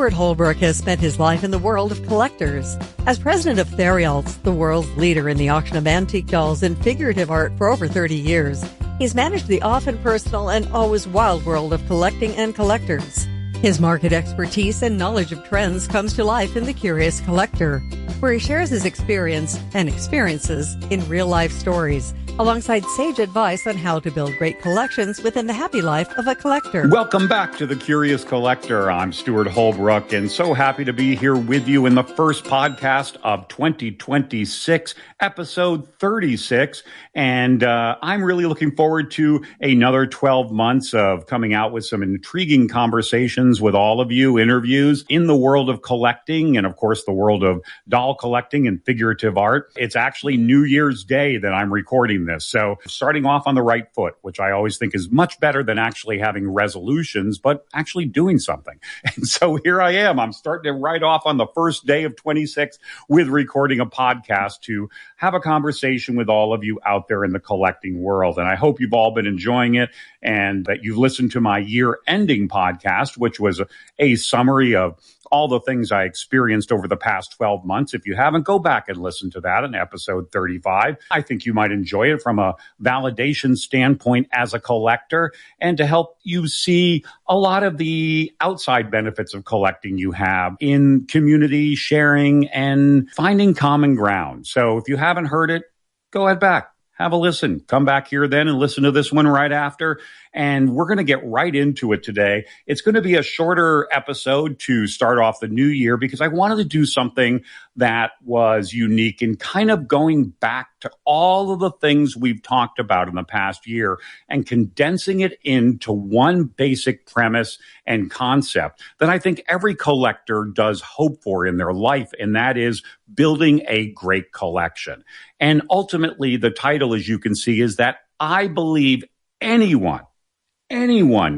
Stuart Holbrook has spent his life in the world of collectors. As president of Theriault, the world's leader in the auction of antique dolls and figurative art for over 30 years, he's managed the often personal and always wild world of collecting and collectors. His market expertise and knowledge of trends comes to life in The Curious Collector, where he shares his experience and experiences in real-life stories, alongside sage advice on how to build great collections within the happy life of a collector. Welcome back to The Curious Collector. I'm Stuart Holbrook, and so happy to be here with you in the first podcast of 2026, episode 36. And I'm really looking forward to another 12 months of coming out with some intriguing conversations with all of you, interviews in the world of collecting and, of course, the world of doll collecting and figurative art. It's actually New Year's Day that I'm recording this. So starting off on the right foot, which I always think is much better than actually having resolutions, but actually doing something. And so here I am. I'm starting to right off on the first day of 26 with recording a podcast to have a conversation with all of you out there in the collecting world. And I hope you've all been enjoying it and that you've listened to my year-ending podcast, which was a summary of all the things I experienced over the past 12 months. If you haven't, go back and listen to that in episode 35. I think you might enjoy it from a validation standpoint as a collector and to help you see a lot of the outside benefits of collecting you have in community sharing and finding common ground. So if you haven't heard it, go ahead back. Have a listen. Come back here then and listen to this one right after. And we're going to get right into it today. It's going to be a shorter episode to start off the new year because I wanted to do something that was unique and kind of going back to all of the things we've talked about in the past year and condensing it into one basic premise and concept that I think every collector does hope for in their life, and that is building a great collection. And ultimately, the title, as you can see, is that I believe anyone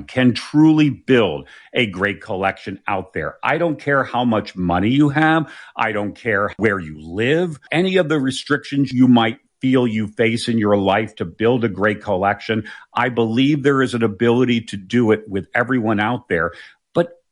can truly build a great collection out there. I don't care how much money you have. I don't care where you live. Any of the restrictions you might feel you face in your life to build a great collection. I believe there is an ability to do it with everyone out there.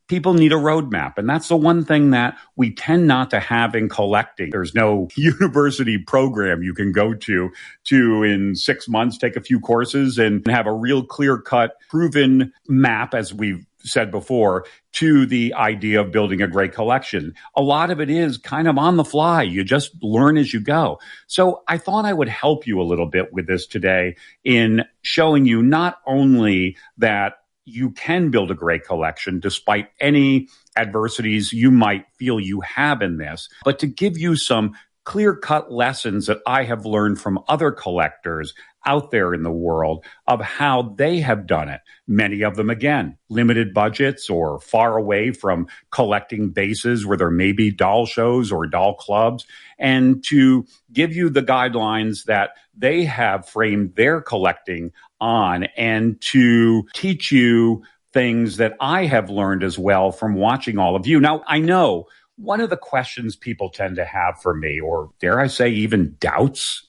People need a roadmap. And that's the one thing that we tend not to have in collecting. There's no university program you can go to in 6 months, take a few courses and have a real clear-cut, proven map, as we've said before, to the idea of building a great collection. A lot of it is kind of on the fly. You just learn as you go. So I thought I would help you a little bit with this today in showing you not only that you can build a great collection despite any adversities you might feel you have in this, but to give you some clear-cut lessons that I have learned from other collectors out there in the world of how they have done it. Many of them, again, limited budgets or far away from collecting bases where there may be doll shows or doll clubs, and to give you the guidelines that they have framed their collecting on and to teach you things that I have learned as well from watching all of you. Now, I know one of the questions people tend to have for me, or dare I say even doubts,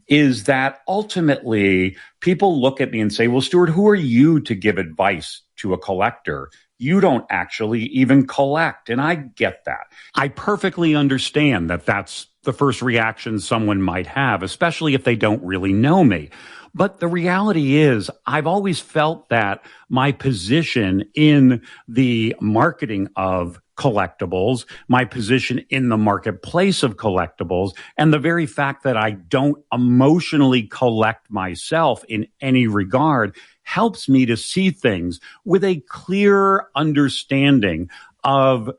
is that ultimately people look at me and say, well, Stuart, who are you to give advice to a collector? You don't actually even collect. And I get that. I perfectly understand that that's the first reaction someone might have, especially if they don't really know me. But the reality is, I've always felt that my position in the marketing of collectibles, my position in the marketplace of collectibles, and the very fact that I don't emotionally collect myself in any regard helps me to see things with a clear understanding of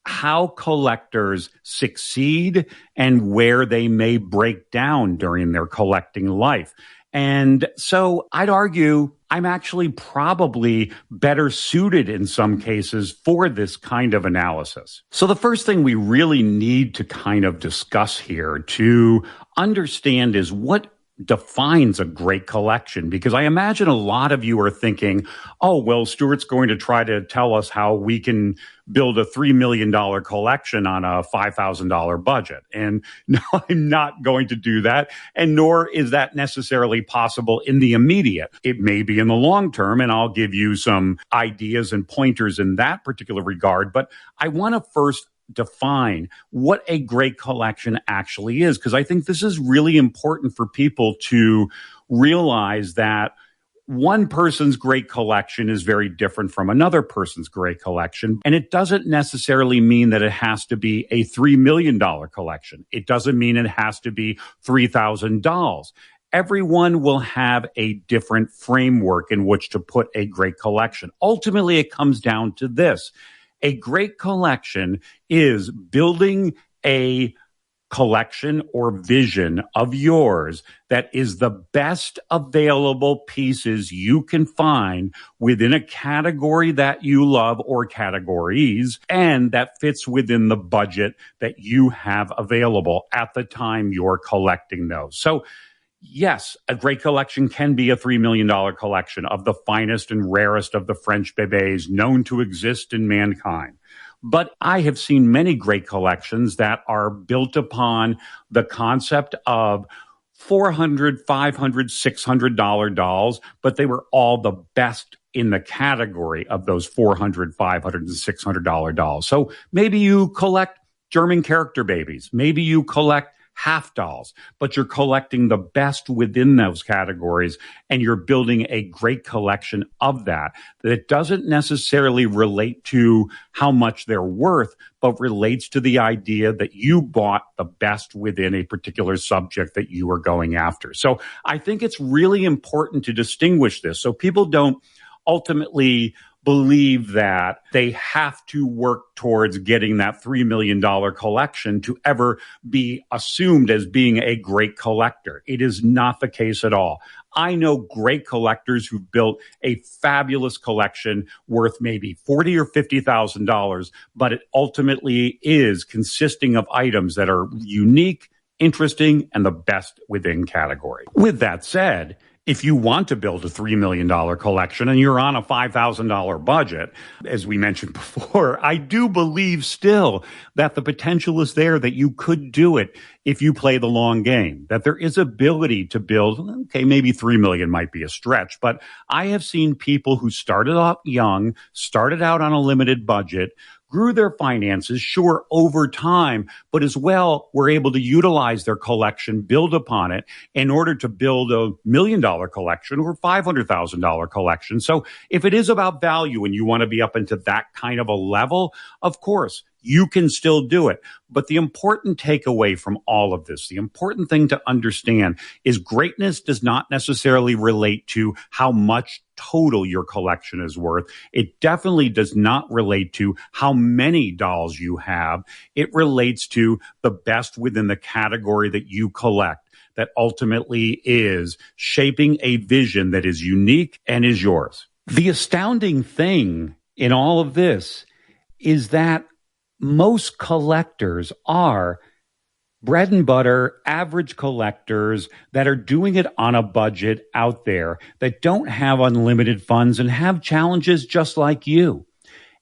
how collectors succeed and where they may break down during their collecting life. And so I'd argue I'm actually probably better suited in some cases for this kind of analysis. So the first thing we really need to kind of discuss here to understand is what defines a great collection? Because I imagine a lot of you are thinking, oh, well, Stuart's going to try to tell us how we can build a $3 million collection on a $5,000 budget. And no, I'm not going to do that. And nor is that necessarily possible in the immediate. It may be in the long term, and I'll give you some ideas and pointers in that particular regard. But I want to first define what a great collection actually is, because I think this is really important for people to realize that one person's great collection is very different from another person's great collection. And it doesn't necessarily mean that it has to be a $3 million collection. It doesn't mean it has to be $3,000. Everyone will have a different framework in which to put a great collection. Ultimately, it comes down to this. A great collection is building a collection or vision of yours that is the best available pieces you can find within a category that you love or categories, and that fits within the budget that you have available at the time you're collecting those. So yes, a great collection can be a $3 million collection of the finest and rarest of the French bébés known to exist in mankind. But I have seen many great collections that are built upon the concept of $400, $500, $600 dolls, but they were all the best in the category of those $400, $500, and $600 dolls. So maybe you collect German character babies. Maybe you collect half dolls, but you're collecting the best within those categories, and you're building a great collection of that. That doesn't necessarily relate to how much they're worth, but relates to the idea that you bought the best within a particular subject that you are going after. So I think it's really important to distinguish this so people don't ultimately believe that they have to work towards getting that $3 million collection to ever be assumed as being a great collector. It is not the case at all. I know great collectors who've built a fabulous collection worth maybe $40,000 or $50,000, but it ultimately is consisting of items that are unique, interesting, and the best within category. With that said, if you want to build a $3 million collection and you're on a $5,000 budget, as we mentioned before, I do believe still that the potential is there that you could do it if you play the long game, that there is ability to build, okay, maybe 3 million might be a stretch, but I have seen people who started off young, started out on a limited budget, grew their finances, sure, over time, but as well were able to utilize their collection, build upon it in order to build a $1 million collection or $500,000 collection. So if it is about value and you want to be up into that kind of a level, of course, you can still do it. But the important takeaway from all of this, the important thing to understand is greatness does not necessarily relate to how much total your collection is worth. It definitely does not relate to how many dolls you have. It relates to the best within the category that you collect, that ultimately is shaping a vision that is unique and is yours. The astounding thing in all of this is that most collectors are bread and butter, average collectors that are doing it on a budget out there, that don't have unlimited funds and have challenges just like you.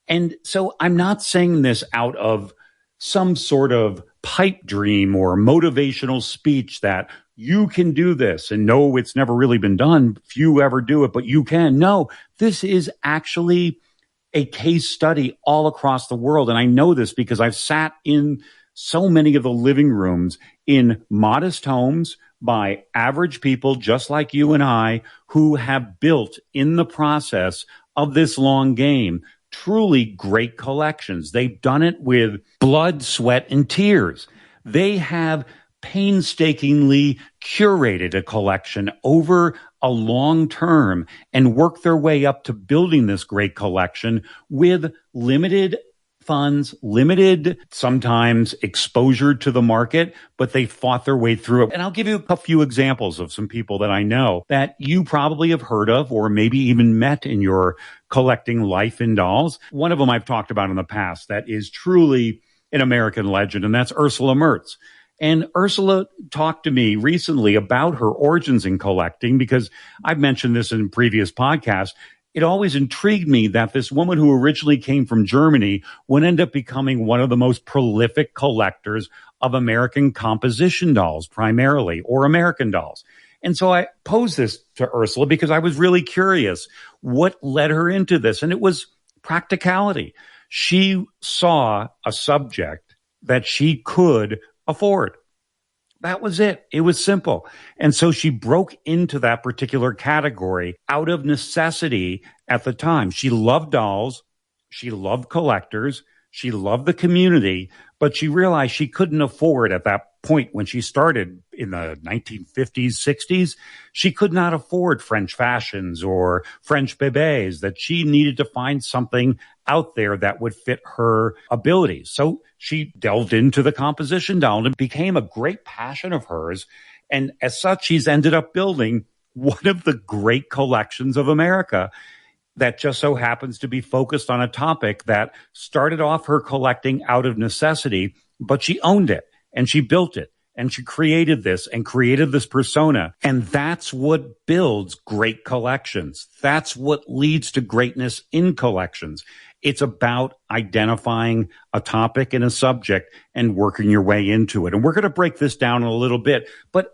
And so I'm not saying this out of some sort of pipe dream or motivational speech that you can do this. And no, it's never really been done. Few ever do it, but you can. No, this is actually a case study all across the world. And I know this because I've sat in so many of the living rooms in modest homes by average people just like you and I who have built in the process of this long game truly great collections. They've done it with blood, sweat, and tears. They have painstakingly curated a collection over a long term and worked their way up to building this great collection with limited funds, limited sometimes exposure to the market, but they fought their way through it. And I'll give you a few examples of some people that I know that you probably have heard of or maybe even met in your collecting life in dolls. One of them I've talked about in the past that is truly an American legend, and that's Ursula Mertz. And Ursula talked to me recently about her origins in collecting because I've mentioned this in previous podcasts. It always intrigued me that this woman who originally came from Germany would end up becoming one of the most prolific collectors of American composition dolls, primarily, or American dolls. And so I posed this to Ursula because I was really curious what led her into this. And it was practicality. She saw a subject that she could afford. That was it. It was simple. And so she broke into that particular category out of necessity at the time. She loved dolls. She loved collectors. She loved the community, but she realized she couldn't afford at that point when she started in the 1950s, 60s. She could not afford French fashions or French bébés, that she needed to find something out there that would fit her abilities. So she delved into the composition doll and it became a great passion of hers. And as such, she's ended up building one of the great collections of America that just so happens to be focused on a topic that started off her collecting out of necessity, but she owned it and she built it and she created this persona. And that's what builds great collections. That's what leads to greatness in collections. It's about identifying a topic and a subject and working your way into it. And we're going to break this down in a little bit, but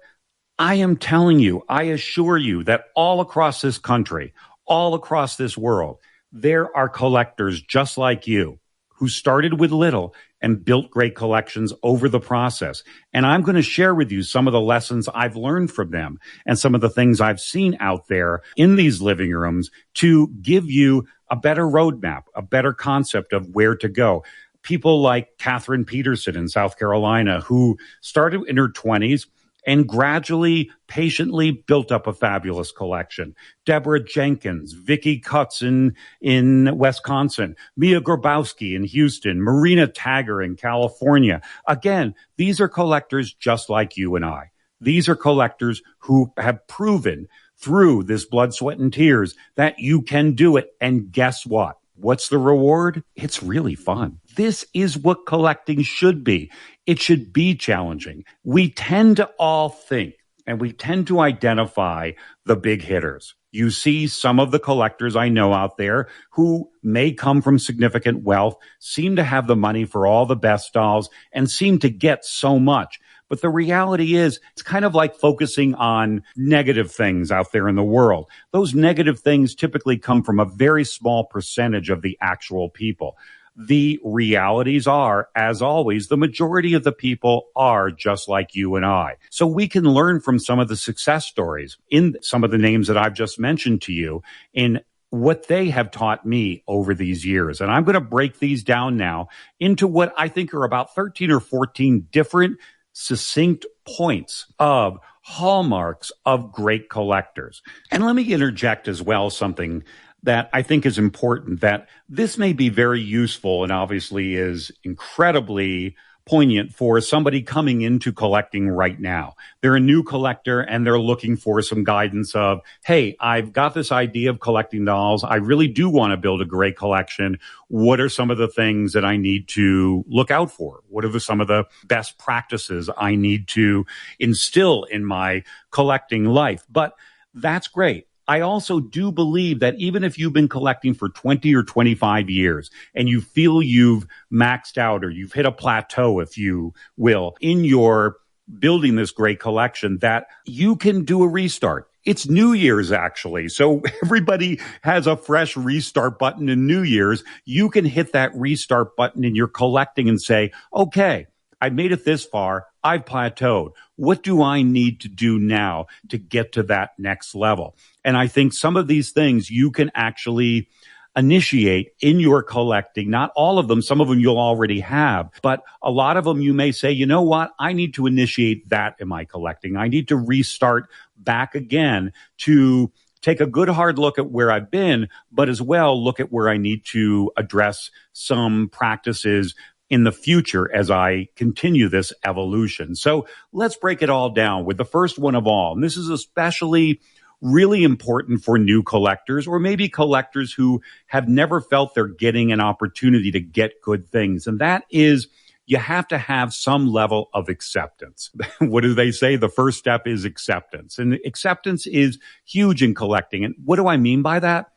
I am telling you, I assure you that all across this country, all across this world, there are collectors just like you who started with little and built great collections over the process. And I'm going to share with you some of the lessons I've learned from them and some of the things I've seen out there in these living rooms to give you a better roadmap, a better concept of where to go. People like Catherine Peterson in South Carolina, who started in her 20s and gradually, patiently built up a fabulous collection. Deborah Jenkins, Vicky Cutts in Wisconsin, Mia Grabowski in Houston, Marina Tagger in California. Again, these are collectors just like you and I. These are collectors who have proven through this blood, sweat, and tears that you can do it. And guess what? What's the reward? It's really fun. This is what collecting should be. It should be challenging. We tend to all think and we tend to identify the big hitters. You see some of the collectors I know out there who may come from significant wealth, seem to have the money for all the best dolls, and seem to get so much. But the reality is, it's kind of like focusing on negative things out there in the world. Those negative things typically come from a very small percentage of the actual people. The realities are, as always, the majority of the people are just like you and I. So we can learn from some of the success stories in some of the names that I've just mentioned to you in what they have taught me over these years. And I'm going to break these down now into what I think are about 13 or 14 different succinct points of hallmarks of great collectors. And let me interject as well something that I think is important, that this may be very useful and obviously is incredibly poignant for somebody coming into collecting right now. They're a new collector and they're looking for some guidance of, hey, I've got this idea of collecting dolls. I really do want to build a great collection. What are some of the things that I need to look out for? What are some of the best practices I need to instill in my collecting life? But that's great. I also do believe that even if you've been collecting for 20 or 25 years and you feel you've maxed out or you've hit a plateau, if you will, in your building this great collection, that you can do a restart. It's New Year's, actually. So everybody has a fresh restart button in New Year's. You can hit that restart button in your collecting and say, okay, I made it this far. I've plateaued. What do I need to do now to get to that next level? And I think some of these things you can actually initiate in your collecting. Not all of them. Some of them you'll already have. But a lot of them you may say, you know what? I need to initiate that in my collecting. I need to restart back again to take a good hard look at where I've been, but as well look at where I need to address some practices in the future as I continue this evolution. So let's break it all down with the first one of all. And this is especially really important for new collectors or maybe collectors who have never felt they're getting an opportunity to get good things. And that is you have to have some level of acceptance. What do they say? The first step is acceptance. And acceptance is huge in collecting. And what do I mean by that?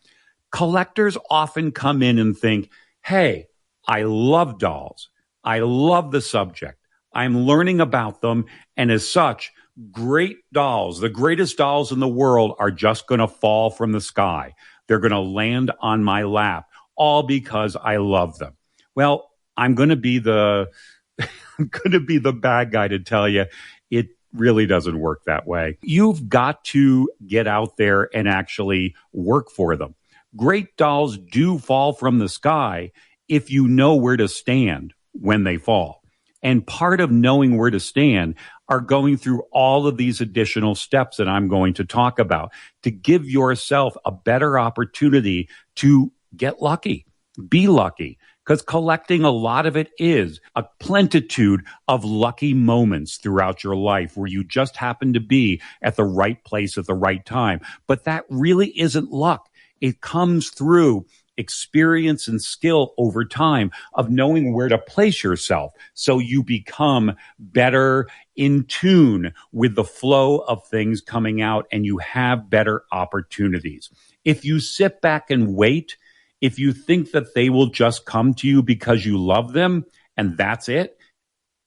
Collectors often come in and think, hey, I love dolls. I love the subject. I'm learning about them. And as such, great dolls, the greatest dolls in the world, are just going to fall from the sky. They're going to land on my lap, all because I love them. Well, I'm going to be the bad guy to tell you it really doesn't work that way. You've got to get out there and actually work for them. Great dolls do fall from the sky if you know where to stand when they fall. And part of knowing where to stand are going through all of these additional steps that I'm going to talk about to give yourself a better opportunity to get lucky, be lucky. Because collecting, a lot of it is a plentitude of lucky moments throughout your life where you just happen to be at the right place at the right time. But that really isn't luck. It comes through experience and skill over time of knowing where to place yourself so you become better in tune with the flow of things coming out and you have better opportunities. If you sit back and wait, if you think that they will just come to you because you love them and that's it,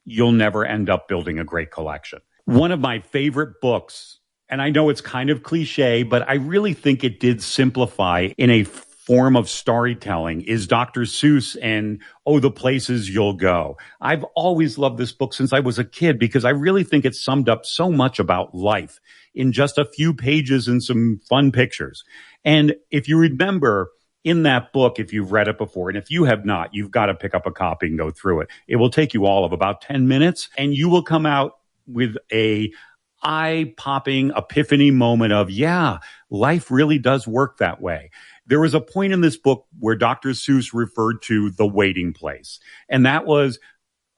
you'll never end up building a great collection. One of my favorite books, and I know it's kind of cliche, but I really think it did simplify in a form of storytelling, is Dr. Seuss and Oh, the Places You'll Go. I've always loved this book since I was a kid because I really think it summed up so much about life in just a few pages and some fun pictures. And if you remember in that book, if you've read it before, and if you have not, you've got to pick up a copy and go through it. It will take you all of about 10 minutes and you will come out with a eye-popping epiphany moment of, yeah, life really does work that way. There was a point in this book where Dr. Seuss referred to the waiting place. And that was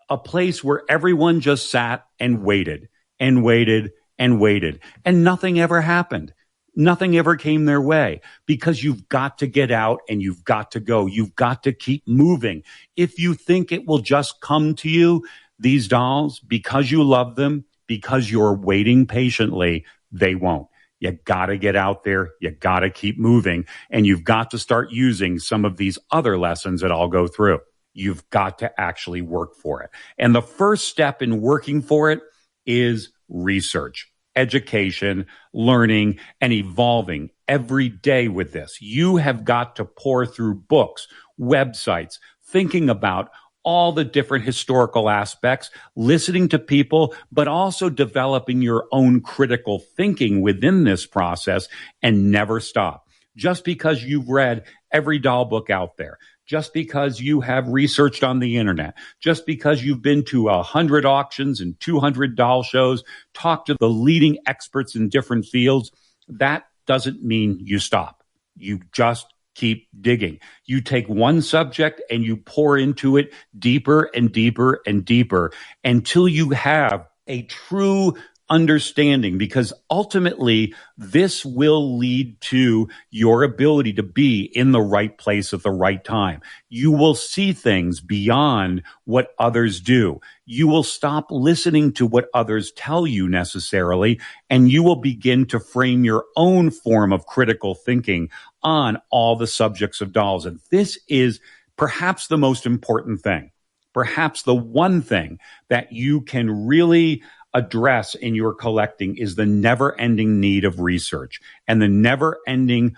a place where everyone just sat and waited and waited and waited. And nothing ever happened. Nothing ever came their way because you've got to get out and you've got to go. You've got to keep moving. If you think it will just come to you, these dolls, because you love them, because you're waiting patiently, they won't. You got to get out there. You got to keep moving. And you've got to start using some of these other lessons that I'll go through. You've got to actually work for it. And the first step in working for it is research, education, learning, and evolving every day with this. You have got to pour through books, websites, thinking about all the different historical aspects, listening to people, but also developing your own critical thinking within this process and never stop. Just because you've read every doll book out there, just because you have researched on the internet, just because you've been to 100 auctions and 200 doll shows, talked to the leading experts in different fields, that doesn't mean you stop. You just keep digging. You take one subject and you pour into it deeper and deeper and deeper until you have a true understanding, because ultimately this will lead to your ability to be in the right place at the right time. You will see things beyond what others do. You will stop listening to what others tell you necessarily, and you will begin to frame your own form of critical thinking on all the subjects of dolls. And this is perhaps the most important thing, perhaps the one thing that you can really address in your collecting is the never-ending need of research and the never-ending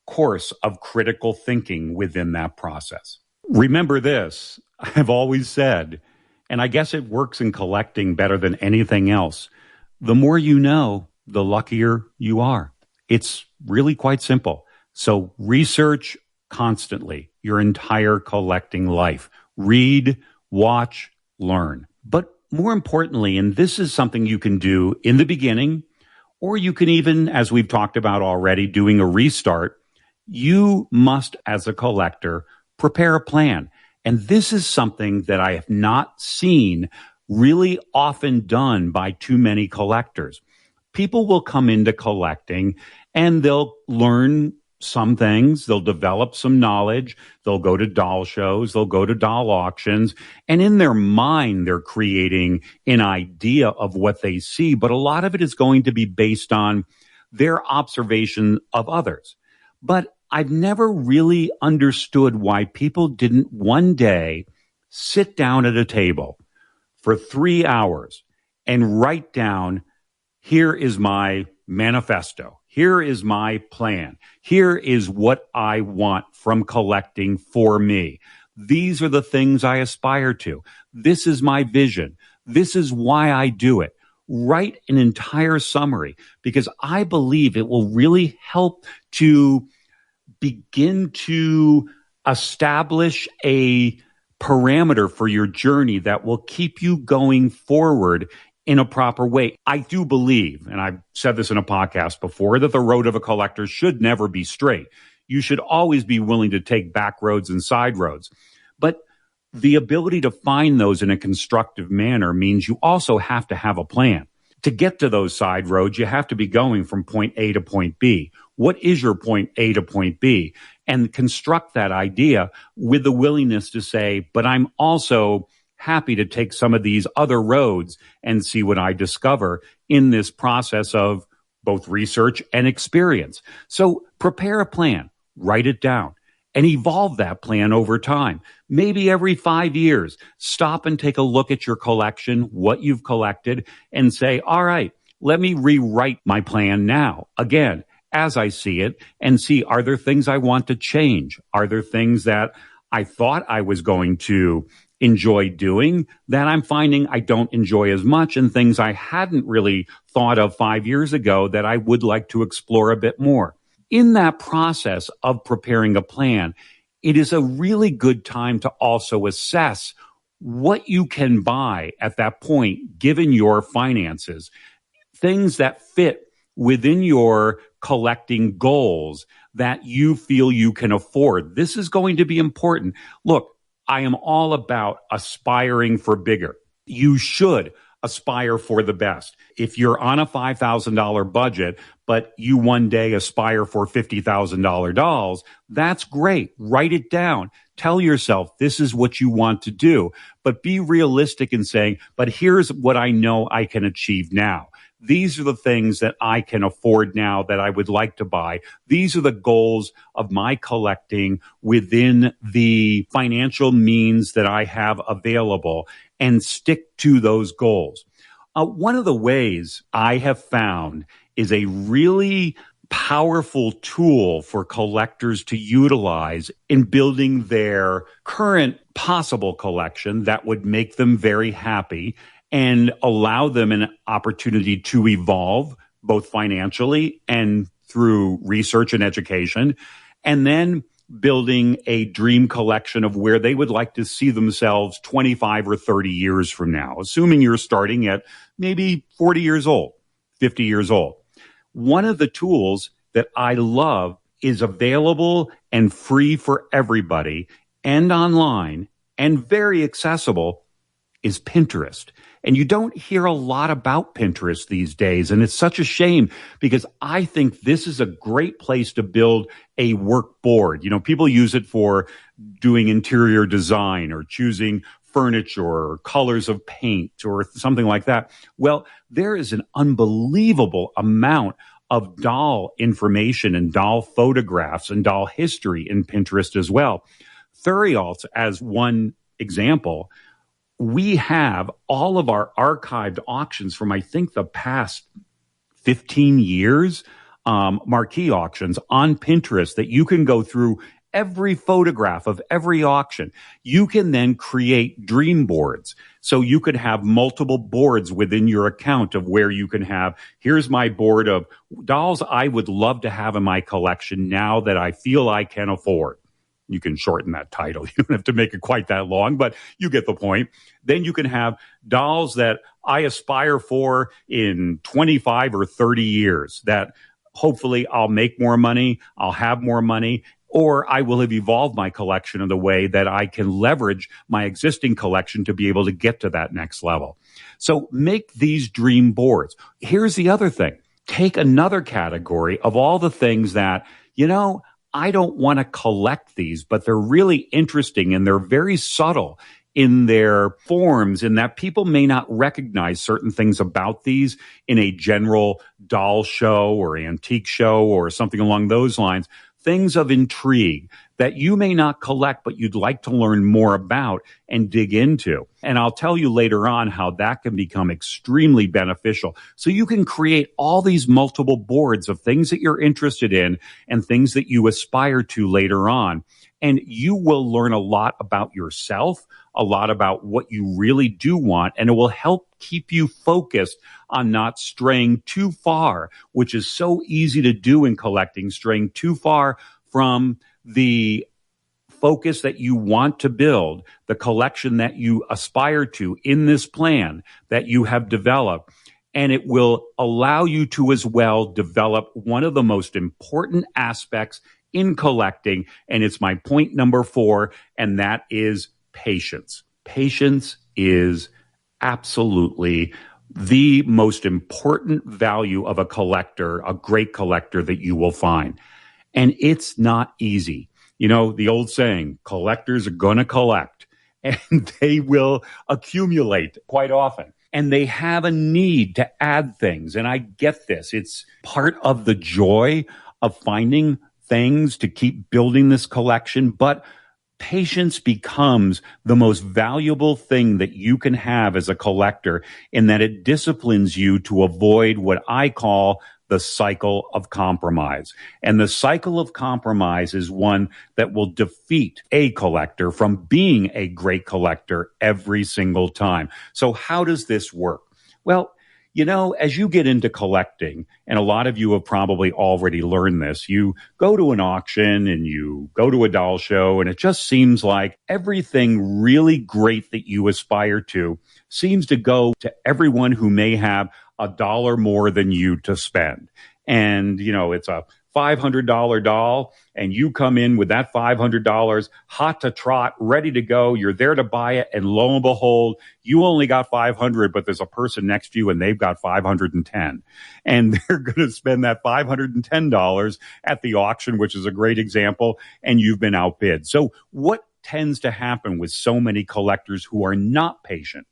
course of critical thinking within that process. Remember this, I've always said, and I guess it works in collecting better than anything else, the more you know, the luckier you are. It's really quite simple. So research constantly your entire collecting life. Read, watch, learn. But more importantly, and this is something you can do in the beginning, or you can even, as we've talked about already, doing a restart, you must, as a collector, prepare a plan. And this is something that I have not seen really often done by too many collectors. People will come into collecting and they'll learn some things. They'll develop some knowledge. They'll go to doll shows. They'll go to doll auctions. And in their mind, they're creating an idea of what they see. But a lot of it is going to be based on their observation of others. But I've never really understood why people didn't one day sit down at a table for 3 hours and write down, here is my manifesto. Here is my plan. Here is what I want from collecting for me. These are the things I aspire to. This is my vision. This is why I do it. Write an entire summary, because I believe it will really help to begin to establish a parameter for your journey that will keep you going forward in a proper way. I do believe, and I've said this in a podcast before, that the road of a collector should never be straight. You should always be willing to take back roads and side roads. But the ability to find those in a constructive manner means you also have to have a plan. To get to those side roads, you have to be going from point A to point B. What is your point A to point B? And construct that idea with the willingness to say, but I'm also happy to take some of these other roads and see what I discover in this process of both research and experience. So prepare a plan, write it down, and evolve that plan over time. Maybe every 5 years, stop and take a look at your collection, what you've collected, and say, all right, let me rewrite my plan now, again, as I see it, and see, are there things I want to change? Are there things that I thought I was going to enjoy doing that I'm finding I don't enjoy as much, and things I hadn't really thought of 5 years ago that I would like to explore a bit more? In that process of preparing a plan, it is a really good time to also assess what you can buy at that point, given your finances, things that fit within your collecting goals that you feel you can afford. This is going to be important. Look, I am all about aspiring for bigger. You should aspire for the best. If you're on a $5,000 budget, but you one day aspire for $50,000 dolls, that's great. Write it down. Tell yourself this is what you want to do, but be realistic in saying, but here's what I know I can achieve now. These are the things that I can afford now that I would like to buy. These are the goals of my collecting within the financial means that I have available, and stick to those goals. One of the ways I have found is a really powerful tool for collectors to utilize in building their current possible collection that would make them very happy and allow them an opportunity to evolve both financially and through research and education, and then building a dream collection of where they would like to see themselves 25 or 30 years from now, assuming you're starting at maybe 40 years old, 50 years old. One of the tools that I love is available and free for everybody and online and very accessible is Pinterest. And you don't hear a lot about Pinterest these days. And it's such a shame, because I think this is a great place to build a work board. You know, people use it for doing interior design or choosing furniture or colors of paint or something like that. Well, there is an unbelievable amount of doll information and doll photographs and doll history in Pinterest as well. Theriault, as one example, we have all of our archived auctions from, I think, the past 15 years, marquee auctions on Pinterest that you can go through every photograph of every auction. You can then create dream boards. So you could have multiple boards within your account of where you can have, here's my board of dolls I would love to have in my collection now that I feel I can afford. You can shorten that title. You don't have to make it quite that long, but you get the point. Then you can have dolls that I aspire for in 25 or 30 years that hopefully I'll make more money, I'll have more money, or I will have evolved my collection in the way that I can leverage my existing collection to be able to get to that next level. So make these dream boards. Here's the other thing. Take another category of all the things that, you know, I don't want to collect these, but they're really interesting and they're very subtle in their forms, in that people may not recognize certain things about these in a general doll show or antique show or something along those lines. Things of intrigue that you may not collect, but you'd like to learn more about and dig into. And I'll tell you later on how that can become extremely beneficial. So you can create all these multiple boards of things that you're interested in and things that you aspire to later on. And you will learn a lot about yourself, a lot about what you really do want, and it will help keep you focused on not straying too far, which is so easy to do in collecting, straying too far from the focus that you want to build, the collection that you aspire to in this plan that you have developed. And it will allow you to as well develop one of the most important aspects in collecting. And it's my point number 4, and that is patience. Patience is absolutely the most important value of a collector, a great collector that you will find. And it's not easy. You know, the old saying, collectors are going to collect, and they will accumulate quite often. And they have a need to add things. And I get this. It's part of the joy of finding things to keep building this collection. But patience becomes the most valuable thing that you can have as a collector, in that it disciplines you to avoid what I call the cycle of compromise. And the cycle of compromise is one that will defeat a collector from being a great collector every single time. So how does this work? Well, you know, as you get into collecting, and a lot of you have probably already learned this, you go to an auction and you go to a doll show, and it just seems like everything really great that you aspire to seems to go to everyone who may have $1 more than you to spend. And, you know, it's a $500 doll, and you come in with that $500 hot to trot, ready to go. You're there to buy it. And lo and behold, you only got 500, but there's a person next to you and they've got 510. And they're going to spend that $510 at the auction, which is a great example. And you've been outbid. So what tends to happen with so many collectors who are not patient?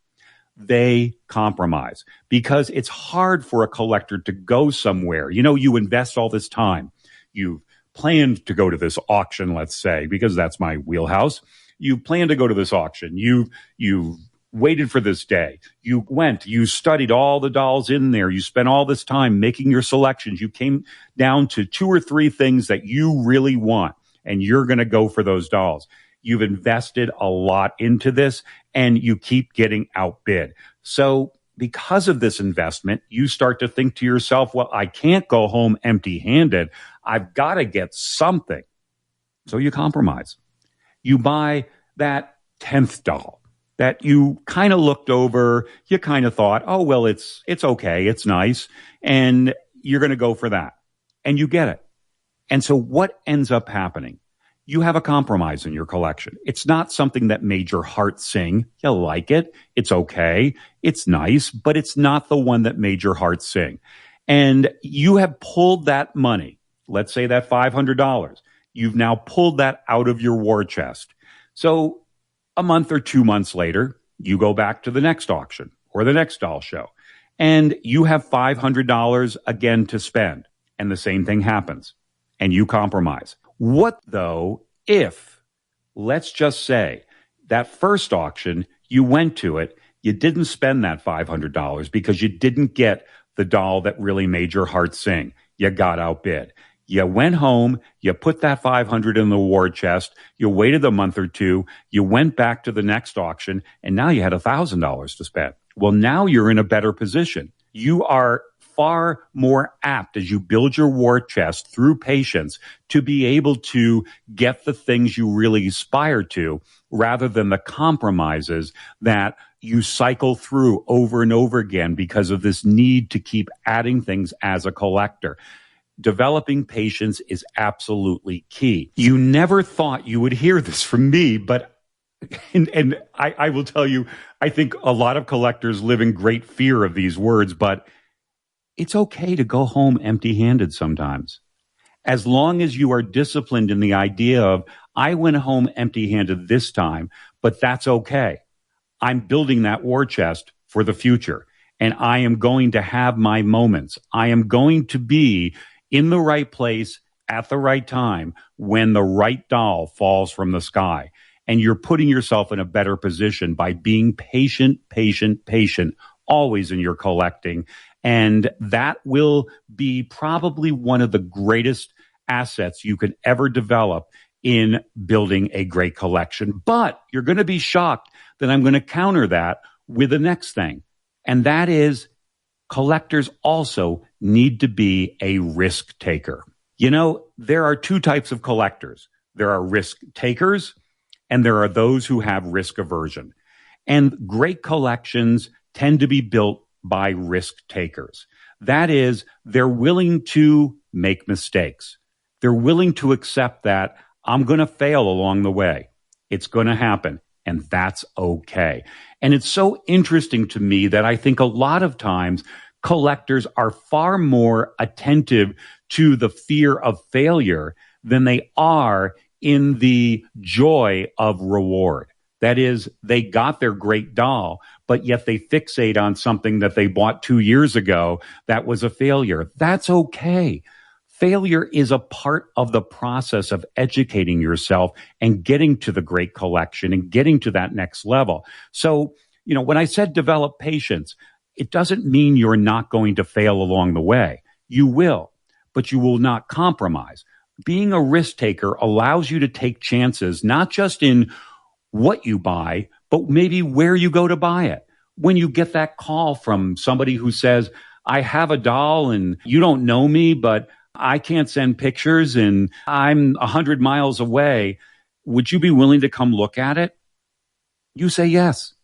They compromise, because it's hard for a collector to go somewhere. You know, you invest all this time. You've planned to go to this auction, let's say, because that's my wheelhouse. You plan to go to this auction. You've waited for this day. You went, you studied all the dolls in there. You spent all this time making your selections. You came down to 2 or 3 things that you really want, and you're going to go for those dolls. You've invested a lot into this, and you keep getting outbid. So because of this investment, you start to think to yourself, well, I can't go home empty-handed. I've got to get something. So you compromise. You buy that 10th doll that you kind of looked over. You kind of thought, oh, well, it's okay. It's nice. And you're going to go for that. And you get it. And so what ends up happening? You have a compromise in your collection. It's not something that made your heart sing. You like it. It's okay. It's nice, but it's not the one that made your heart sing. And you have pulled that money. Let's say that $500. You've now pulled that out of your war chest. So a month or 2 months later, you go back to the next auction or the next doll show, and you have $500 again to spend. And the same thing happens, and you compromise. What though if, let's just say, that first auction, you went to it, you didn't spend that $500 because you didn't get the doll that really made your heart sing. You got outbid. You went home, you put that $500 in the war chest, you waited a month or 2, you went back to the next auction, and now you had $1,000 to spend. Well, now you're in a better position. You are far more apt, as you build your war chest through patience, to be able to get the things you really aspire to, rather than the compromises that you cycle through over and over again because of this need to keep adding things as a collector. Developing patience is absolutely key. You never thought you would hear this from me, but and I will tell you, I think a lot of collectors live in great fear of these words, but it's okay to go home empty-handed sometimes. As long as you are disciplined in the idea of, I went home empty-handed this time, but that's okay. I'm building that war chest for the future, and I am going to have my moments. I am going to be in the right place at the right time when the right doll falls from the sky. And you're putting yourself in a better position by being patient, always in your collecting. And that will be probably one of the greatest assets you can ever develop in building a great collection. But you're going to be shocked that I'm going to counter that with the next thing. And that is, collectors also need to be a risk taker. You know, there are two types of collectors. There are risk takers, and there are those who have risk aversion. And great collections tend to be built by risk takers. That is, they're willing to make mistakes. They're willing to accept that I'm going to fail along the way. It's going to happen, and that's okay. And it's so interesting to me that I think a lot of times collectors are far more attentive to the fear of failure than they are in the joy of reward. That is, they got their great doll, but yet they fixate on something that they bought 2 years ago that was a failure. That's okay. Failure is a part of the process of educating yourself and getting to the great collection and getting to that next level. So, you know, when I said develop patience, it doesn't mean you're not going to fail along the way. You will, but you will not compromise. Being a risk taker allows you to take chances, not just in what you buy, but maybe where you go to buy it. When you get that call from somebody who says, I have a doll and you don't know me, but I can't send pictures and I'm 100 miles away. Would you be willing to come look at it? You say yes.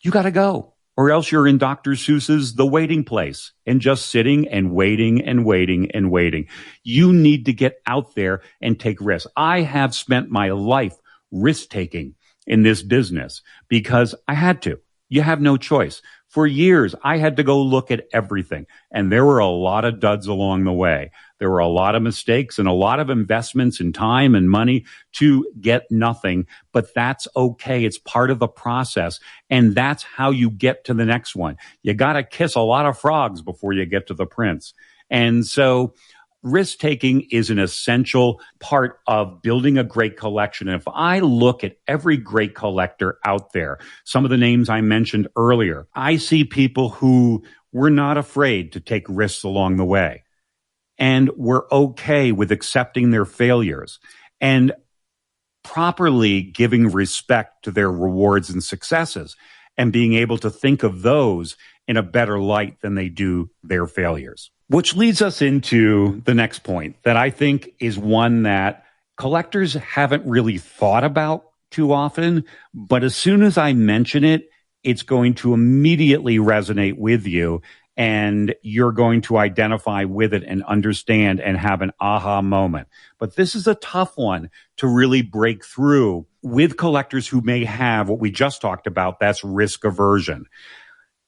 You got to go. Or else you're in Dr. Seuss's The Waiting Place and just sitting and waiting and waiting and waiting. You need to get out there and take risks. I have spent my life risk-taking in this business because I had to. You have no choice. For years, I had to go look at everything, and there were a lot of duds along the way. There were a lot of mistakes and a lot of investments in time and money to get nothing, but that's okay. It's part of the process, and that's how you get to the next one. You got to kiss a lot of frogs before you get to the prince. And so risk-taking is an essential part of building a great collection. And if I look at every great collector out there, some of the names I mentioned earlier, I see people who were not afraid to take risks along the way and were okay with accepting their failures and properly giving respect to their rewards and successes and being able to think of those in a better light than they do their failures. Which leads us into the next point that I think is one that collectors haven't really thought about too often, but as soon as I mention it, it's going to immediately resonate with you and you're going to identify with it and understand and have an aha moment. But this is a tough one to really break through with collectors who may have what we just talked about, that's risk aversion.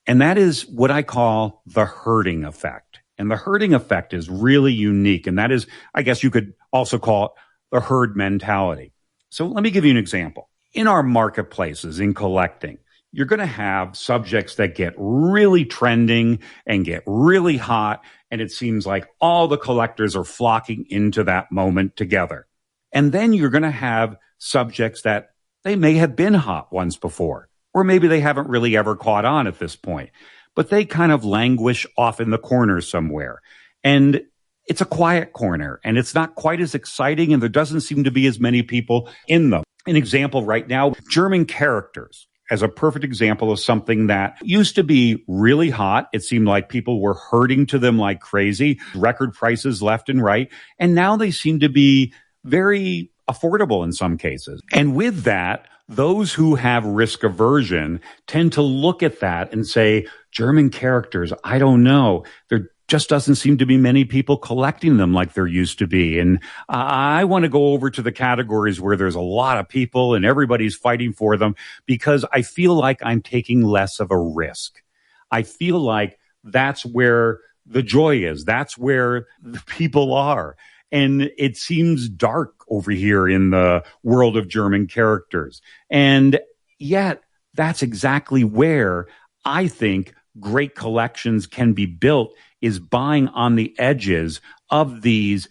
And that is what I call the herding effect. And the herding effect is really unique. And that is, I guess you could also call it the herd mentality. So let me give you an example. In our marketplaces, in collecting, you're going to have subjects that get really trending and get really hot. And it seems like all the collectors are flocking into that moment together. And then you're going to have subjects that they may have been hot once before, or maybe they haven't really ever caught on at this point, but they kind of languish off in the corner somewhere. And it's a quiet corner and it's not quite as exciting and there doesn't seem to be as many people in them. An example right now, German characters as a perfect example of something that used to be really hot. It seemed like people were herding to them like crazy, record prices left and right. And now they seem to be very affordable in some cases. And with that, those who have risk aversion tend to look at that and say, German characters, I don't know. There just doesn't seem to be many people collecting them like there used to be. And I want to go over to the categories where there's a lot of people and everybody's fighting for them because I feel like I'm taking less of a risk. I feel like that's where the joy is. That's where the people are. And it seems dark over here in the world of German characters. And yet that's exactly where I think great collections can be built, is buying on the edges of these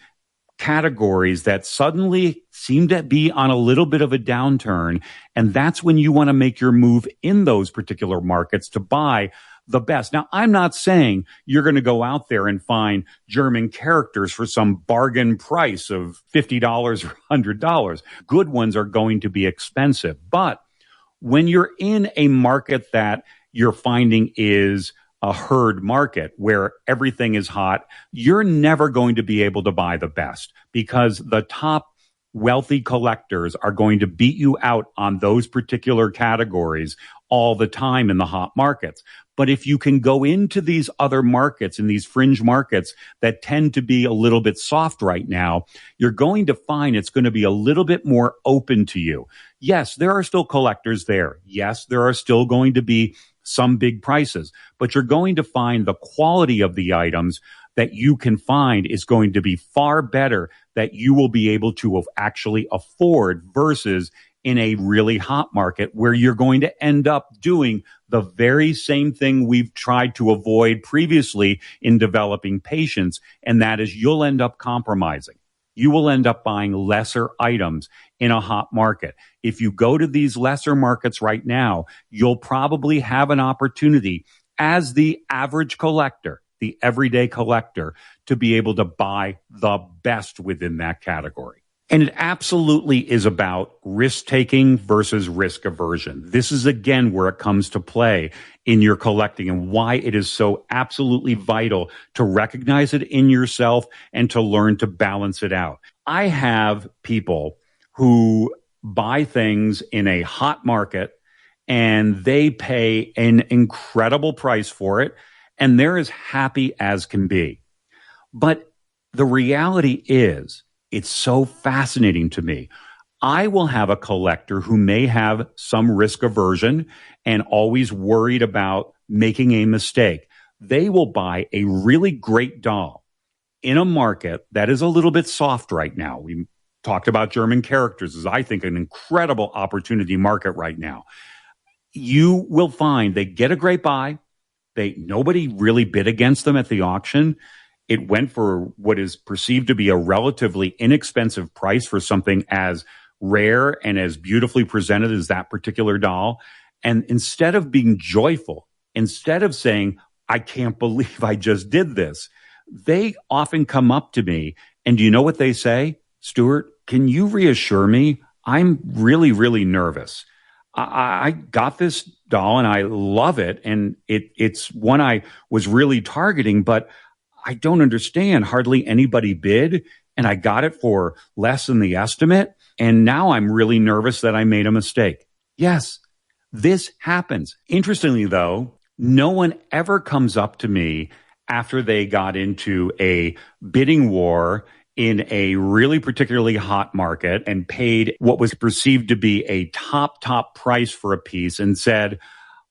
categories that suddenly seem to be on a little bit of a downturn. And that's when you want to make your move in those particular markets to buy the best. Now, I'm not saying you're going to go out there and find German characters for some bargain price of $50 or $100. Good ones are going to be expensive. But when you're in a market that you're finding is a herd market where everything is hot, you're never going to be able to buy the best, because the top wealthy collectors are going to beat you out on those particular categories all the time in the hot markets. But if you can go into these other markets, in these fringe markets that tend to be a little bit soft right now, you're going to find it's going to be a little bit more open to you. Yes, there are still collectors there. Yes, there are still going to be some big prices, but you're going to find the quality of the items that you can find is going to be far better, that you will be able to actually afford, versus in a really hot market where you're going to end up doing the very same thing we've tried to avoid previously in developing patience, and that is you'll end up compromising. You will end up buying lesser items in a hot market. If you go to these lesser markets right now, you'll probably have an opportunity as the average collector, the everyday collector, to be able to buy the best within that category. And it absolutely is about risk-taking versus risk aversion. This is, again, where it comes to play in your collecting, and why it is so absolutely vital to recognize it in yourself and to learn to balance it out. I have people who buy things in a hot market and they pay an incredible price for it, and they're as happy as can be. But the reality is, it's so fascinating to me. I will have a collector who may have some risk aversion and always worried about making a mistake. They will buy a really great doll in a market that is a little bit soft right now. We talked about German characters as, I think, an incredible opportunity market right now. You will find they get a great buy. Nobody really bid against them at the auction. It went for what is perceived to be a relatively inexpensive price for something as rare and as beautifully presented as that particular doll. And instead of being joyful, instead of saying, I can't believe I just did this, they often come up to me, and do you know what they say? Stuart, can you reassure me? I'm really, really nervous. I got this doll and I love it. And it's one I was really targeting, but I don't understand. Hardly anybody bid, and I got it for less than the estimate. And now I'm really nervous that I made a mistake. Yes, this happens. Interestingly, though, no one ever comes up to me after they got into a bidding war in a really particularly hot market and paid what was perceived to be a top price for a piece and said,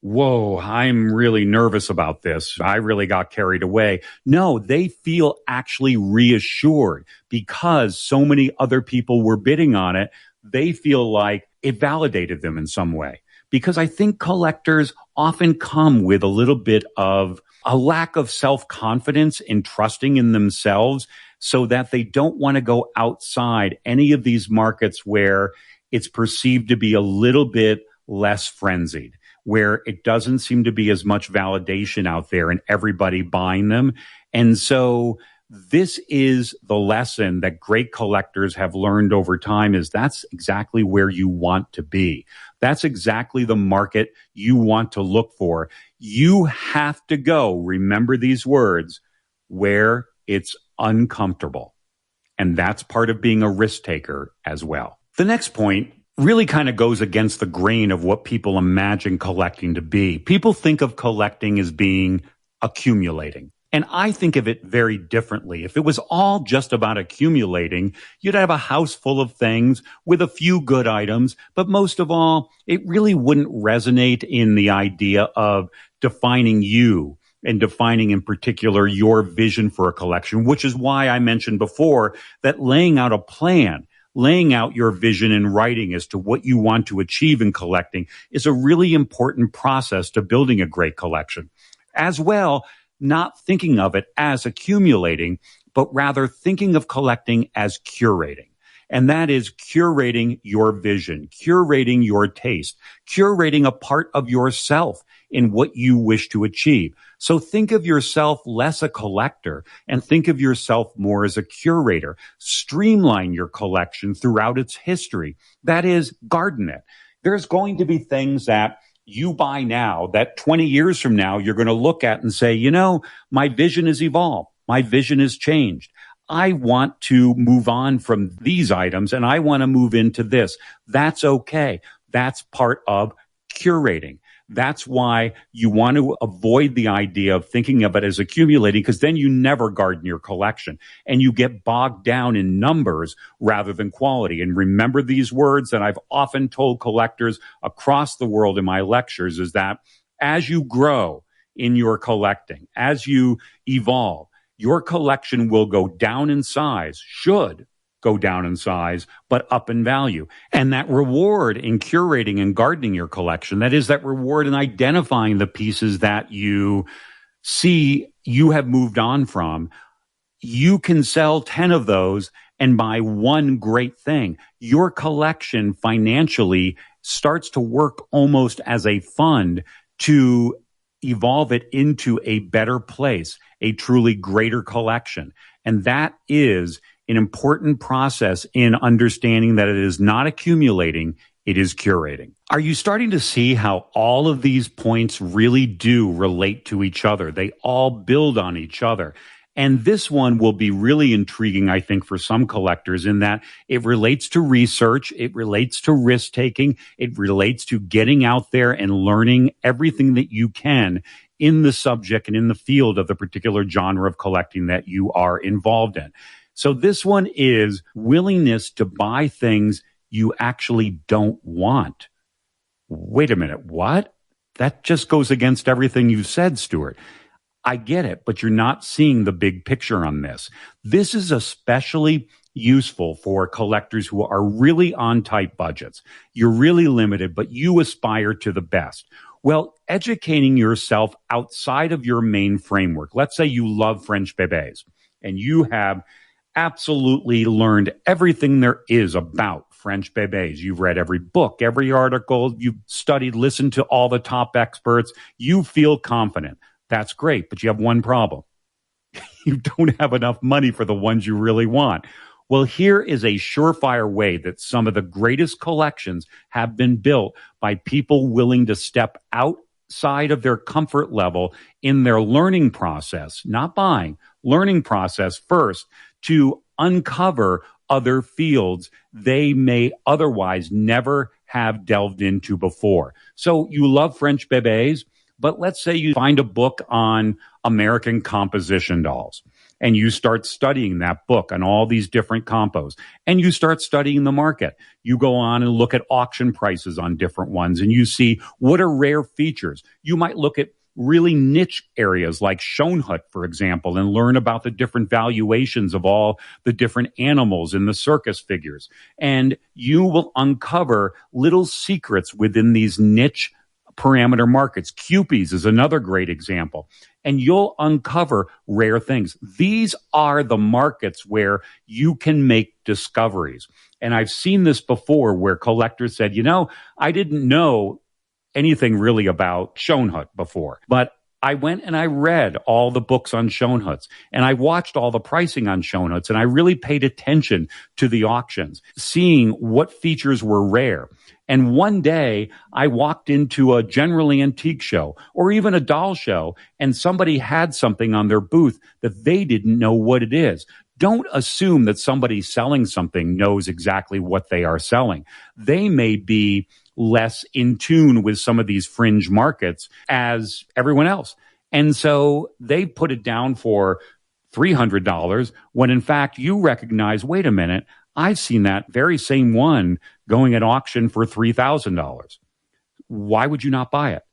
whoa, I'm really nervous about this. I really got carried away. No, they feel actually reassured because so many other people were bidding on it. They feel like it validated them in some way. Because I think collectors often come with a little bit of a lack of self-confidence in trusting in themselves, so that they don't want to go outside any of these markets where it's perceived to be a little bit less frenzied, where it doesn't seem to be as much validation out there and everybody buying them. And so this is the lesson that great collectors have learned over time, is that's exactly where you want to be. That's exactly the market you want to look for. You have to go, remember these words, where it's uncomfortable. And that's part of being a risk taker as well. The next point really kind of goes against the grain of what people imagine collecting to be. People think of collecting as being accumulating. And I think of it very differently. If it was all just about accumulating, you'd have a house full of things with a few good items, but most of all, it really wouldn't resonate in the idea of defining you and defining in particular your vision for a collection, which is why I mentioned before that laying out a plan, laying out your vision in writing as to what you want to achieve in collecting is a really important process to building a great collection. As well, not thinking of it as accumulating, but rather thinking of collecting as curating. And that is curating your vision, curating your taste, curating a part of yourself in what you wish to achieve. So think of yourself less a collector and think of yourself more as a curator. Streamline your collection throughout its history. That is, garden it. There's going to be things that you buy now that 20 years from now you're going to look at and say, you know, my vision has evolved. My vision has changed. I want to move on from these items and I want to move into this. That's okay. That's part of curating. That's why you want to avoid the idea of thinking of it as accumulating, because then you never garden your collection and you get bogged down in numbers rather than quality. And remember these words that I've often told collectors across the world in my lectures is that as you grow in your collecting, as you evolve, your collection will go down in size, should go down in size, but up in value. And that reward in curating and gardening your collection, that is that reward in identifying the pieces that you see you have moved on from, you can sell 10 of those and buy one great thing. Your collection financially starts to work almost as a fund to evolve it into a better place, a truly greater collection. And that is an important process in understanding that it is not accumulating, it is curating. Are you starting to see how all of these points really do relate to each other? They all build on each other. And this one will be really intriguing, I think, for some collectors in that it relates to research, it relates to risk taking, it relates to getting out there and learning everything that you can in the subject and in the field of the particular genre of collecting that you are involved in. So this one is willingness to buy things you actually don't want. Wait a minute, what? That just goes against everything you said, Stuart. I get it, but you're not seeing the big picture on this. This is especially useful for collectors who are really on tight budgets. You're really limited, but you aspire to the best. Well, educating yourself outside of your main framework. Let's say you love French bébés and you have absolutely learned everything there is about French bébés. You've read every book, every article, you've studied, listened to all the top experts. You feel confident. That's great, but you have one problem. You don't have enough money for the ones you really want. Well, here is a surefire way that some of the greatest collections have been built by people willing to step outside of their comfort level in their learning process, not buying, learning process first, to uncover other fields they may otherwise never have delved into before. So you love French bébés, but let's say you find a book on American composition dolls and you start studying that book on all these different compos and you start studying the market. You go on and look at auction prices on different ones and you see what are rare features. You might look at really niche areas like Schoenhut, for example, and learn about the different valuations of all the different animals in the circus figures. And you will uncover little secrets within these niche parameter markets. Kewpies is another great example. And you'll uncover rare things. These are the markets where you can make discoveries. And I've seen this before where collectors said, you know, I didn't know anything really about Schoenhut before, but I went and I read all the books on Schoenhuts and I watched all the pricing on Schoenhuts and I really paid attention to the auctions, seeing what features were rare. And one day I walked into a generally antique show or even a doll show and somebody had something on their booth that they didn't know what it is. Don't assume that somebody selling something knows exactly what they are selling. They may be less in tune with some of these fringe markets as everyone else. And so they put it down for $300 when in fact you recognize, wait a minute, I've seen that very same one going at auction for $3,000. Why would you not buy it?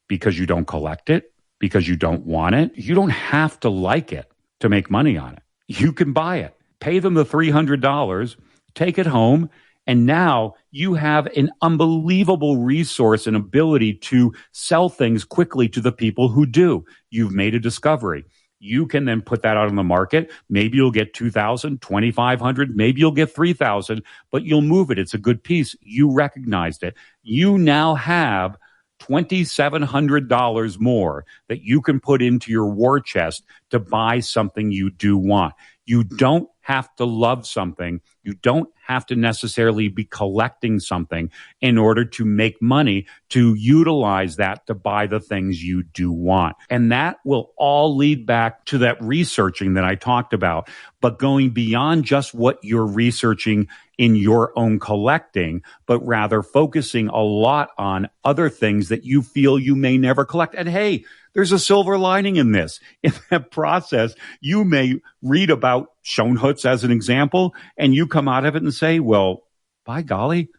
Because you don't collect it? because you don't want it. You don't have to like it to make money on it. You can buy it, pay them the $300, take it home, and now you have an unbelievable resource and ability to sell things quickly to the people who do. You've made a discovery. You can then put that out on the market. Maybe you'll get 2,000, 2,500, maybe you'll get 3,000, but you'll move it. It's a good piece. You recognized it. You now have $2,700 more that you can put into your war chest to buy something you do want. You don't have to love something. You don't have to necessarily be collecting something in order to make money to utilize that to buy the things you do want. And that will all lead back to that researching that I talked about, but going beyond just what you're researching in your own collecting, but rather focusing a lot on other things that you feel you may never collect. And hey, there's a silver lining in this. In that process, you may read about Schoenhutz as an example, and you come out of it and say, well, by golly,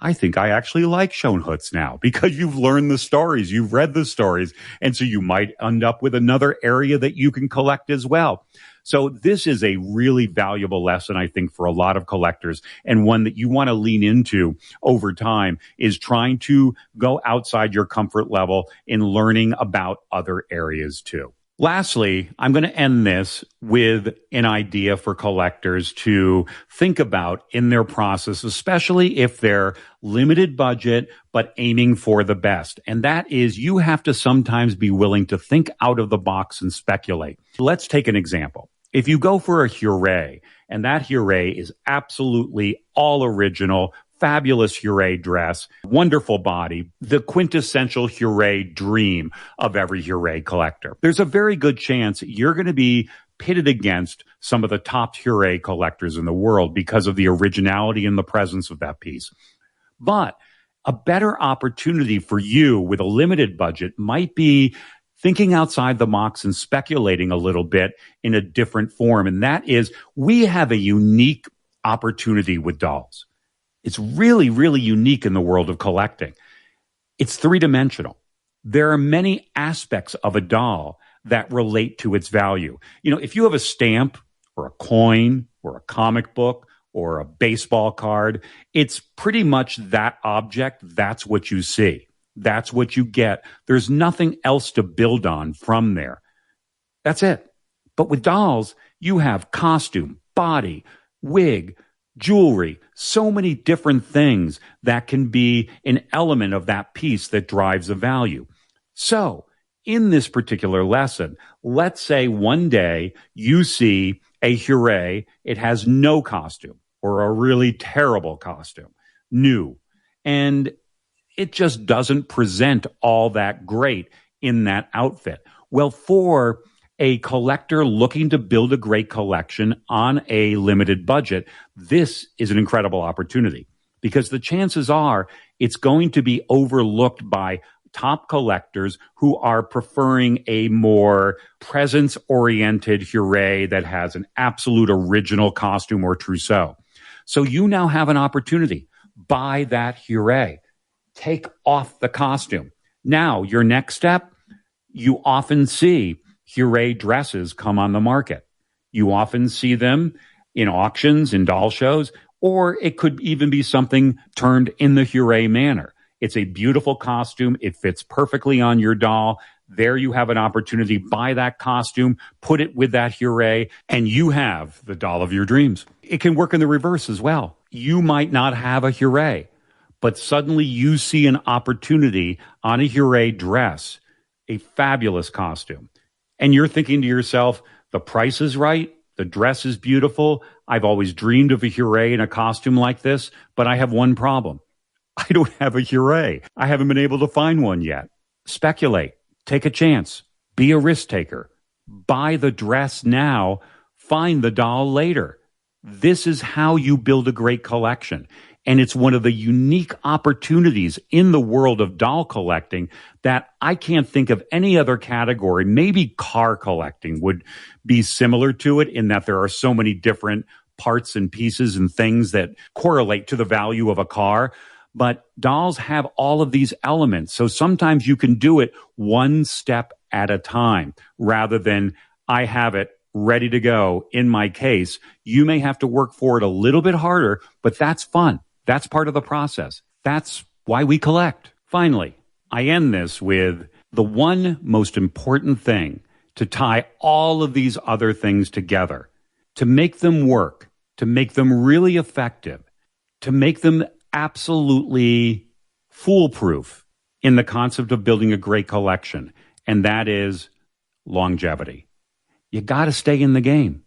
I think I actually like Schoenhutz now, because you've learned the stories, you've read the stories, and so you might end up with another area that you can collect as well. So this is a really valuable lesson, I think, for a lot of collectors, and one that you want to lean into over time is trying to go outside your comfort level in learning about other areas too. Lastly, I'm going to end this with an idea for collectors to think about in their process, especially if they're limited budget, but aiming for the best. And that is, you have to sometimes be willing to think out of the box and speculate. Let's take an example. If you go for a Huret, and that Huret is absolutely all original, fabulous Huret dress, wonderful body, the quintessential Huret dream of every Huret collector. There's a very good chance you're going to be pitted against some of the top Huret collectors in the world because of the originality and the presence of that piece. But a better opportunity for you with a limited budget might be thinking outside the box and speculating a little bit in a different form. And that is, we have a unique opportunity with dolls. It's really, really unique in the world of collecting. It's three-dimensional. There are many aspects of a doll that relate to its value. You know, if you have a stamp or a coin or a comic book or a baseball card, it's pretty much that object. That's what you see. That's what you get. There's nothing else to build on from there. That's it. But with dolls, you have costume, body, wig, jewelry, so many different things that can be an element of that piece that drives a value. So in this particular lesson, let's say one day you see a Huret, it has no costume or a really terrible costume, new, and it just doesn't present all that great in that outfit. Well, for a collector looking to build a great collection on a limited budget, this is an incredible opportunity, because the chances are it's going to be overlooked by top collectors who are preferring a more presence-oriented Huret that has an absolute original costume or trousseau. So you now have an opportunity. Buy that Huret. Take off the costume. Now, your next step, you often see Huret dresses come on the market. You often see them in auctions, in doll shows, or it could even be something turned in the Huret manner. It's a beautiful costume. It fits perfectly on your doll. There you have an opportunity. Buy that costume, put it with that Huret, and you have the doll of your dreams. It can work in the reverse as well. You might not have a Huret, but suddenly you see an opportunity on a Huret dress, a fabulous costume. And you're thinking to yourself, the price is right, the dress is beautiful, I've always dreamed of a Huret in a costume like this, but I have one problem. I don't have a Huret. I haven't been able to find one yet. Speculate. Take a chance. Be a risk taker. Buy the dress now. Find the doll later. This is how you build a great collection. And it's one of the unique opportunities in the world of doll collecting that I can't think of any other category. Maybe car collecting would be similar to it in that there are so many different parts and pieces and things that correlate to the value of a car. But dolls have all of these elements. So sometimes you can do it one step at a time rather than I have it ready to go in my case. You may have to work for it a little bit harder, but that's fun. That's part of the process. That's why we collect. Finally, I end this with the one most important thing to tie all of these other things together, to make them work, to make them really effective, to make them absolutely foolproof in the concept of building a great collection, and that is longevity. You got to stay in the game.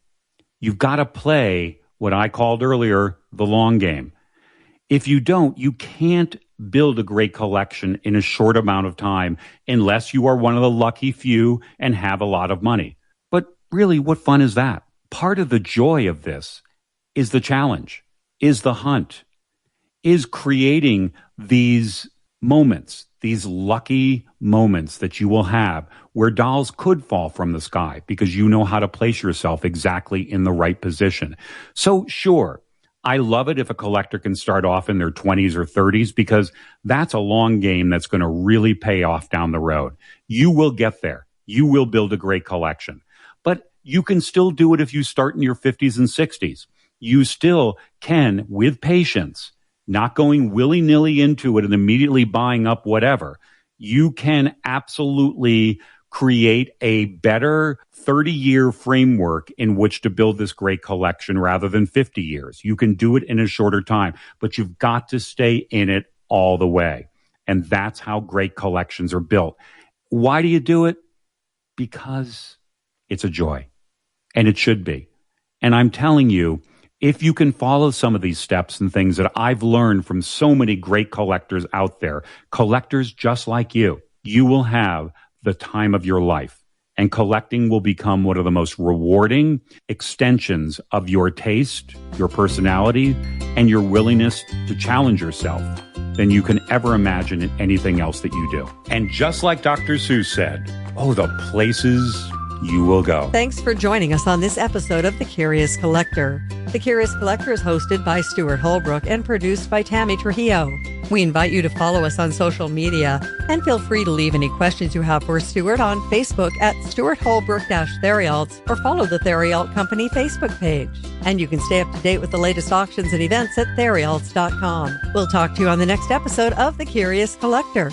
You've got to play what I called earlier the long game. If you don't, you can't build a great collection in a short amount of time unless you are one of the lucky few and have a lot of money. But really, what fun is that? Part of the joy of this is the challenge, is the hunt, is creating these moments, these lucky moments that you will have where dolls could fall from the sky because you know how to place yourself exactly in the right position. So sure, I love it if a collector can start off in their 20s or 30s because that's a long game that's going to really pay off down the road. You will get there. You will build a great collection. But you can still do it if you start in your 50s and 60s. You still can, with patience, not going willy-nilly into it and immediately buying up whatever. You can absolutely create a better 30-year framework in which to build this great collection rather than 50 years. You can do it in a shorter time, but you've got to stay in it all the way. And that's how great collections are built. Why do you do it? Because it's a joy, and it should be. And I'm telling you, if you can follow some of these steps and things that I've learned from so many great collectors out there, collectors just like you will have the time of your life. And collecting will become one of the most rewarding extensions of your taste, your personality, and your willingness to challenge yourself than you can ever imagine in anything else that you do. And just like Dr. Seuss said, oh, the places you will go. Thanks for joining us on this episode of The Curious Collector. The Curious Collector is hosted by Stuart Holbrook and produced by Tammy Trujillo. We invite you to follow us on social media and feel free to leave any questions you have for Stuart on Facebook at Stuart Holbrook-Theriault or follow the Theriault Company Facebook page. And you can stay up to date with the latest auctions and events at theriaults.com. We'll talk to you on the next episode of The Curious Collector.